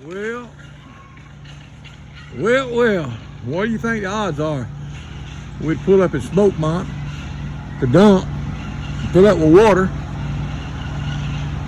Well, what do you think the odds are? We'd pull up at Smokemont, the dump, fill up with water,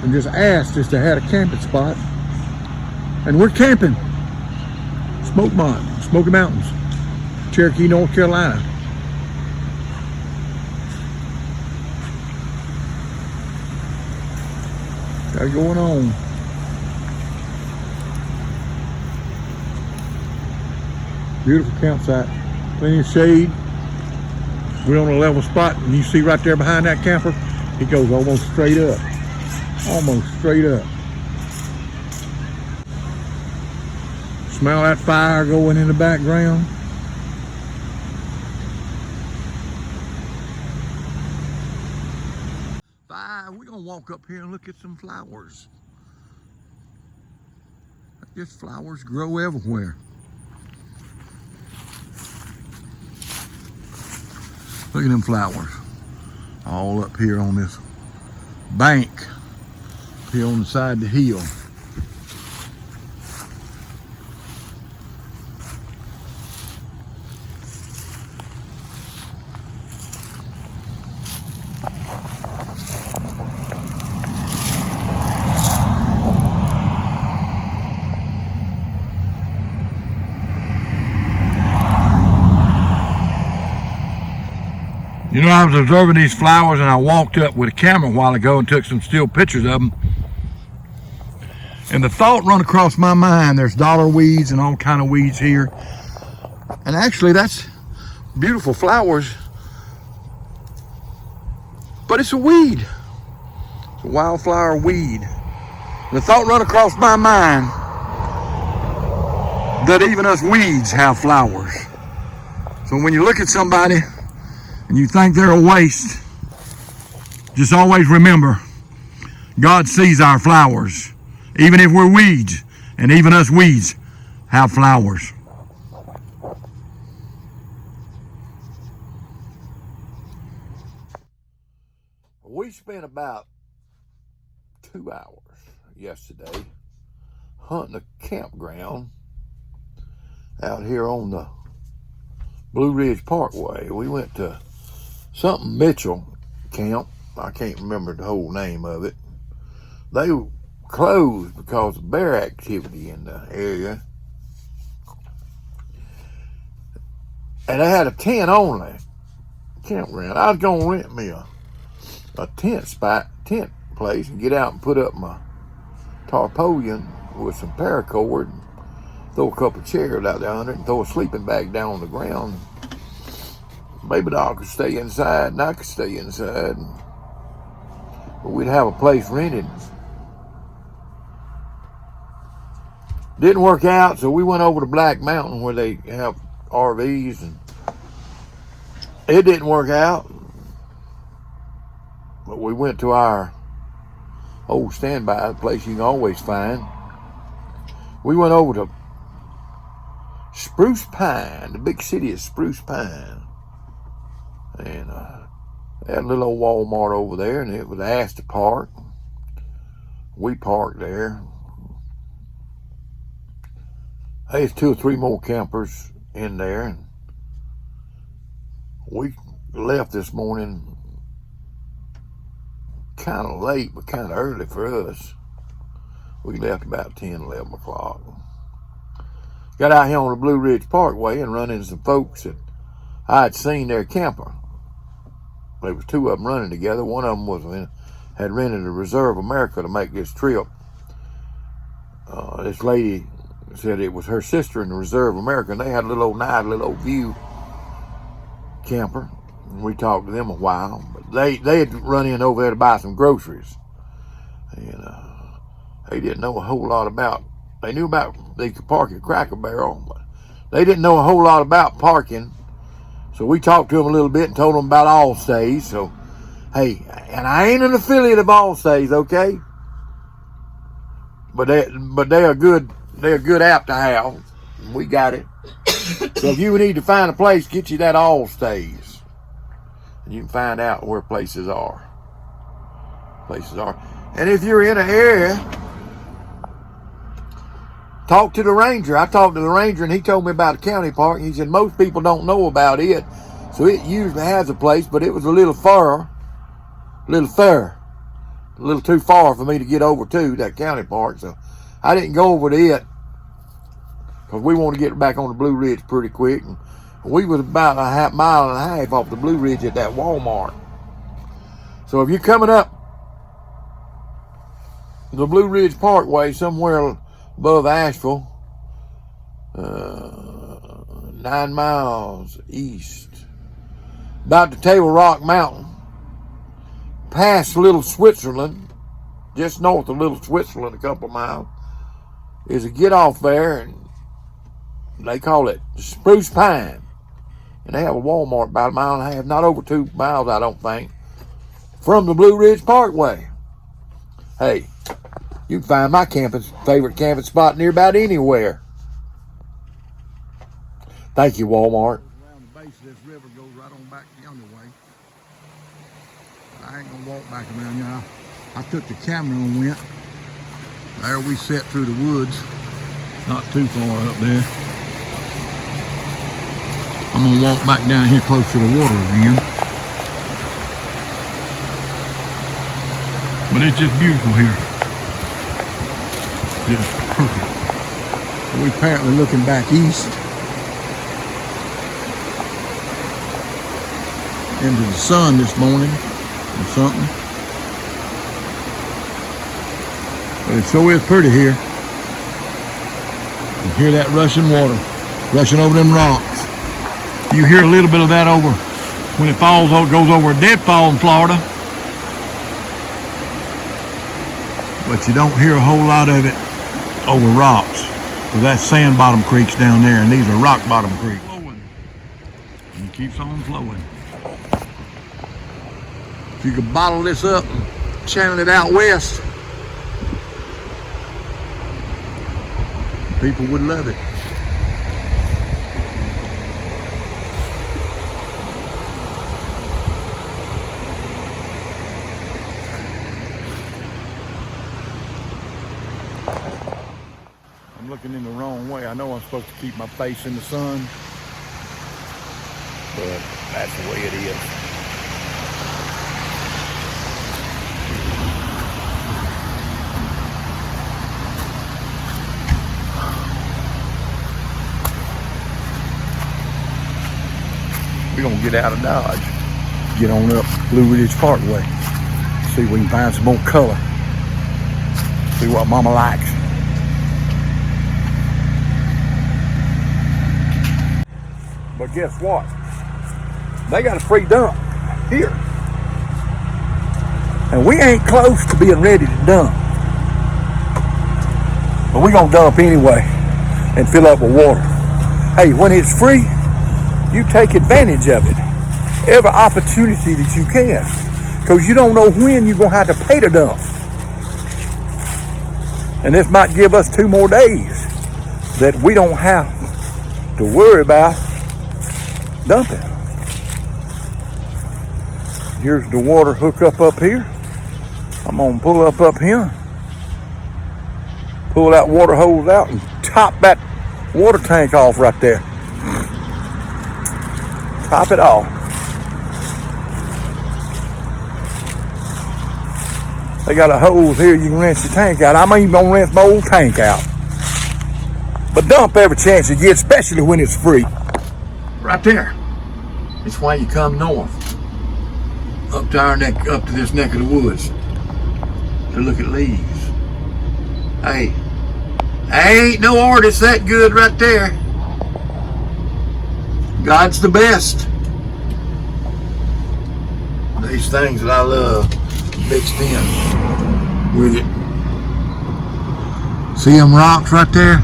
and just ask just to have a camping spot. And we're camping. Smokemont, Smoky Mountains, Cherokee, North Carolina. Got it going on. Beautiful campsite, plenty of shade. We're on a level spot, and you see right there behind that camper, it goes almost straight up. Almost straight up. Smell that fire going in the background. We're gonna walk up here and look at some flowers. I guess flowers grow everywhere. Look at them flowers. All up here on this bank, here on the side of the hill. You know, I was observing these flowers and I walked up with a camera a while ago and took some still pictures of them. And the thought run across my mind, there's dollar weeds and all kind of weeds here. And actually that's beautiful flowers, but it's a weed. It's a wildflower weed. And the thought run across my mind that even us weeds have flowers. So when you look at somebody and you think they're a waste, just always remember, God sees our flowers, even if we're weeds, and even us weeds have flowers. We spent about 2 hours yesterday hunting a campground out here on the Blueridge Parkway. We went to something Mitchell camp. I can't remember the whole name of it. They closed because of bear activity in the area. And they had a tent only campground. I was gonna rent me a tent place and get out and put up my tarpaulin with some paracord and throw a couple of chairs out there under it and throw a sleeping bag down on the ground. Baby dog could stay inside and I could stay inside. But we'd have a place rented. Didn't work out, so we went over to Black Mountain where they have RVs, and it didn't work out. But we went to our old standby, the place you can always find. We went over to Spruce Pine, the big city of Spruce Pine. And they had a little old Walmart over there, and it was asked to park. We parked there. There's 2 or 3 more campers in there, and we left this morning kind of late, but kind of early for us. We left about 10, 11 o'clock. Got out here on the Blue Ridge Parkway and run into some folks that I had seen their camper. There was 2 of them running together. One of them had rented a Reserve America to make this trip. This lady said it was her sister in the Reserve America, and they had a little old View camper. And we talked to them a while, but they had run in over there to buy some groceries, and they didn't know a whole lot about. They knew about they could park at Cracker Barrel, but they didn't know a whole lot about parking. So we talked to them a little bit and told them about Allstays. So, hey, and I ain't an affiliate of Allstays, okay? But they're a good app to have. We got it. So if you need to find a place, get you that Allstays, and you can find out where places are. And if you're in an area talked to the ranger. I talked to the ranger, and he told me about the county park. And he said most people don't know about it, so it usually has a place, but it was a little far, a little too far for me to get over to that county park. So I didn't go over to it because we want to get back on the Blueridge pretty quick. And we was about a mile and a half off the Blueridge at that Walmart. So if you're coming up the Blueridge Parkway somewhere above Asheville, 9 miles east, about the Table Rock Mountain, past Little Switzerland, just north of Little Switzerland, a couple of miles, is a get off there, and they call it Spruce Pine. And they have a Walmart about a mile and a half, not over 2 miles, I don't think, from the Blueridge Parkway. Hey, you can find my favorite camping spot near about anywhere. Thank you, Walmart. Around the base of this river goes right on back the other way. I ain't gonna walk back around here. I took the camera and went. There we set through the woods. Not too far up there. I'm gonna walk back down here close to the water again. But it's just beautiful here. Just perfect. We're apparently looking back east into the sun this morning or something. But it sure is pretty here. You hear that rushing water, rushing over them rocks. You hear a little bit of that over when it falls, goes over a deadfall in Florida. But you don't hear a whole lot of it over rocks. Because that's sand bottom creeks down there, and these are rock bottom creeks. Flowing. And it keeps on flowing. If you could bottle this up and channel it out west, people would love it. I'm looking in the wrong way. I know I'm supposed to keep my face in the sun, but that's the way it is. We're gonna get out of Dodge, get on up Blueridge Parkway, see if we can find some more color, see what Mama likes. But guess what? They got a free dump here. And we ain't close to being ready to dump. But we're gonna dump anyway and fill up with water. Hey, when it's free, you take advantage of it. Every opportunity that you can. Because you don't know when you're gonna have to pay to dump. And this might give us 2 more days that we don't have to worry about dumping. Here's the water hookup up here. I'm gonna pull up here, pull that water hose out and top that water tank off right there. Top it off. They got a hose here you can rinse your tank out. I'm even gonna rinse my old tank out. But dump every chance you get, especially when it's free. Right there. It's why you come north, up to this neck of the woods to look at leaves. Hey, ain't no artist that good right there. God's the best. These things that I love mixed in with it. See them rocks right there?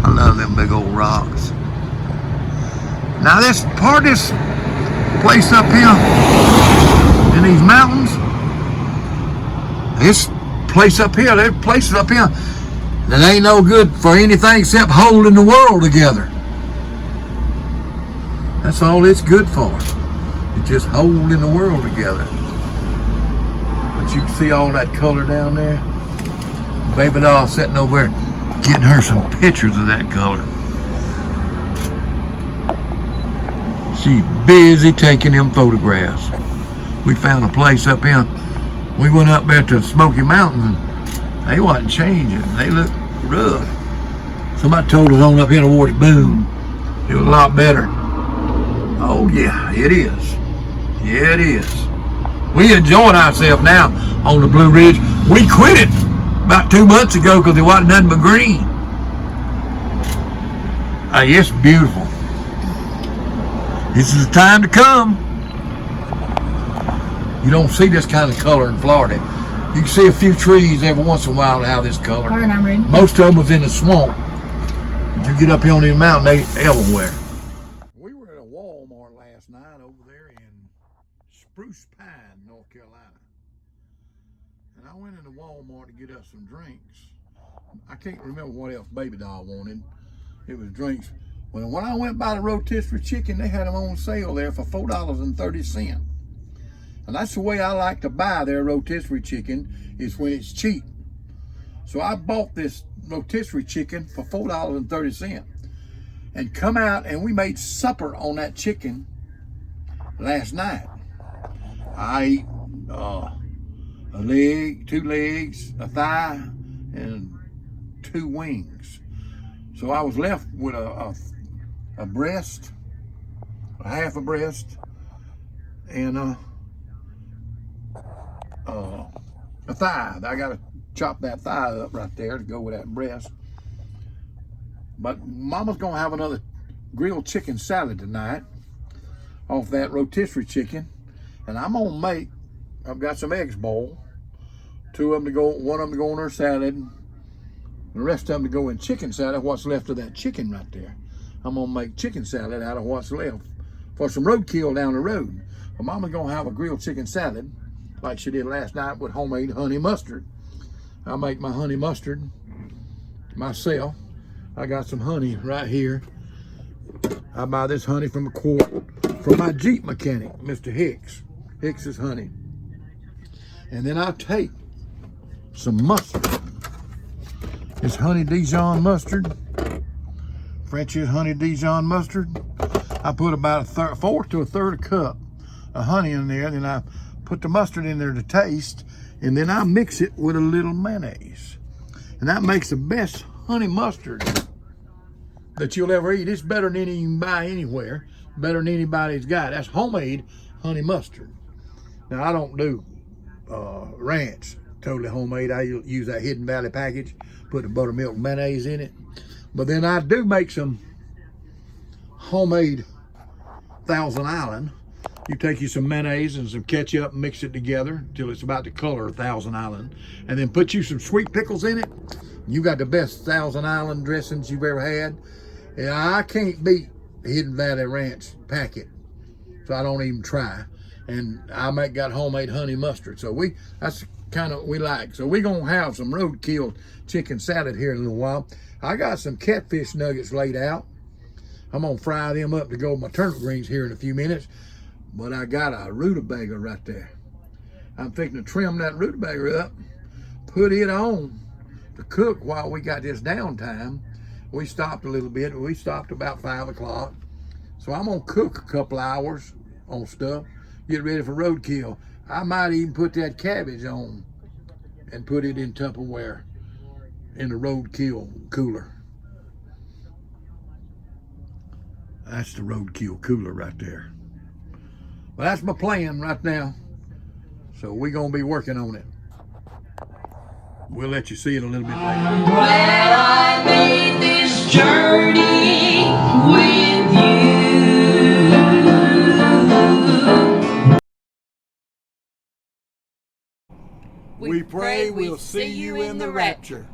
I love them big old rocks. Now this part of this place up here in these mountains, this place up here, there's places up here that ain't no good for anything except holding the world together. That's all it's good for. It's just holding the world together. But you can see all that color down there. Baby doll sitting over there getting her some pictures of that color. She's busy taking them photographs. We found a place up in, we went up there to Smoky Mountains, and they wasn't changing. They looked rough. Somebody told us on up here towards Boone, it was a lot better. Oh yeah, it is. Yeah, it is. We enjoying ourselves now on the Blueridge. We quit it about 2 months ago because it wasn't nothing but green. It's beautiful. This is the time to come. You don't see this kind of color in Florida. You can see a few trees every once in a while that have this color. Most of them was in the swamp. You get up here on the mountain, they everywhere. We were at a Walmart last night over there in Spruce Pine, North Carolina. And I went into Walmart to get us some drinks. I can't remember what else Baby Doll wanted. It was drinks. Well, when I went by the rotisserie chicken, they had them on sale there for $4.30. And that's the way I like to buy their rotisserie chicken, is when it's cheap. So I bought this rotisserie chicken for $4.30 and come out and we made supper on that chicken last night. I ate a leg, 2 legs, a thigh, and 2 wings. So I was left with a breast, a half a breast, and a thigh. I got to chop that thigh up right there to go with that breast. But Mama's gonna have another grilled chicken salad tonight off that rotisserie chicken, and I'm gonna make. I've got some eggs boiled. 2 of them to go. 1 of them to go on her salad. And the rest of them to go in chicken salad. What's left of that chicken right there? I'm gonna make chicken salad out of what's left for some roadkill down the road. But Mama's gonna have a grilled chicken salad like she did last night with homemade honey mustard. I make my honey mustard myself. I got some honey right here. I buy this honey from a quart from my Jeep mechanic, Mr. Hicks. Hicks's honey. And then I take some mustard. It's honey Dijon mustard. French's honey Dijon mustard. I put about a fourth to a third cup of honey in there. Then I put the mustard in there to taste. And then I mix it with a little mayonnaise. And that makes the best honey mustard that you'll ever eat. It's better than any you can buy anywhere. Better than anybody's got. That's homemade honey mustard. Now I don't do ranch, totally homemade. I use that Hidden Valley package, put the buttermilk mayonnaise in it. But then I do make some homemade Thousand Island. You take you some mayonnaise and some ketchup and mix it together until it's about the color of Thousand Island. And then put you some sweet pickles in it. You got the best Thousand Island dressings you've ever had. And I can't beat Hidden Valley Ranch packet. So I don't even try. And I got homemade honey mustard. So that's kind of we like. So we're gonna have some roadkill chicken salad here in a little while. I got some catfish nuggets laid out. I'm gonna fry them up to go with my turnip greens here in a few minutes. But I got a rutabaga right there. I'm fixing to trim that rutabaga up, put it on to cook while we got this downtime. We stopped a little bit. We stopped about 5 o'clock. So I'm gonna cook a couple hours on stuff, get ready for roadkill. I might even put that cabbage on and put it in Tupperware in the roadkill cooler. That's the roadkill cooler right there. Well, that's my plan right now. So we're gonna be working on it. We'll let you see it a little bit later. I'm glad I made this journey with you. We pray we'll see you in the rapture.